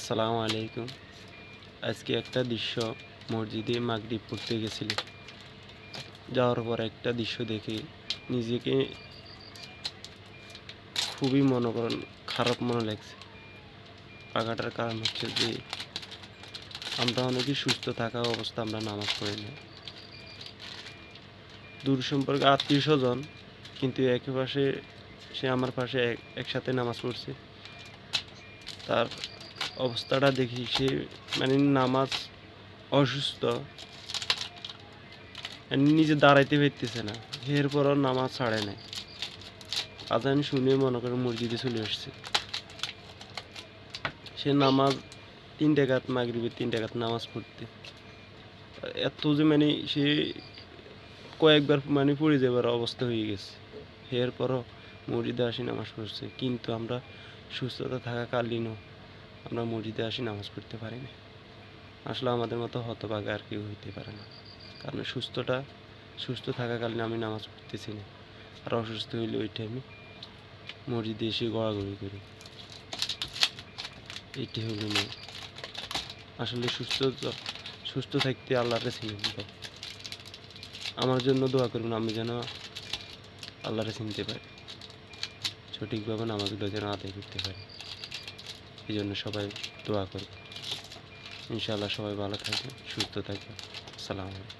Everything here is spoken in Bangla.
আসসালামু আলাইকুম। আজকে একটা দৃশ্য, মসজিদে মাগরিব পড়তে গেছিলাম। যাওয়ার পর একটা দৃশ্য দেখে নিজেকে খুবই মনে করেন খারাপ মনে লাগছে। পাখাটার কারণ হচ্ছে যে আমরা অনেকেই সুস্থ থাকা অবস্থা আমরা নামাজ পড়ি না। দূর সম্পর্কে আত্মীয় স্বজন, কিন্তু একই পাশে সে আমার পাশে একসাথে নামাজ পড়ছে। তার অবস্থাটা দেখি সে মানে নামাজ অসুস্থ, নিজে দাঁড়াইতে পারতেছে না, এরপরও নামাজ ছাড়ে নাই। আজান শুনে মনে করেন মসজিদে চলে আসছে। সে নামাজ 3 রাকাত, মাগরিবের 3 রাকাত নামাজ পড়তে এত যে মানে সে কয়েকবার মানে পড়ে যাবার অবস্থা হয়ে গেছে। এরপরও মসজিদে আসি নামাজ পড়ছে, কিন্তু আমরা সুস্থতা থাকাকালীনও আমরা মসজিদে আসি নামাজ পড়তে পারি না। আসলে আমাদের মতো হতভাগা আর কেউ হইতে পারে না, কারণ সুস্থ থাকাকালীন আমি নামাজ পড়তেছি না, আর অসুস্থ হইলে ওই টাইমে মসজিদে এসে গড়াগড়ি করি। এটি হলো না। আসলে সুস্থ থাকতে আল্লাহরে চিনব। আমার জন্য দোয়া করবেন, আমি যেন আল্লাহরে চিনতে পারি, সঠিকভাবে নামাজগুলো যেন আদায় করতে পারি। এই জন্য সবাই দোয়া করবে। ইনশাআল্লাহ সবাই ভালো থাকবে, সুস্থ থাকবে। আসসালামু আলাইকুম।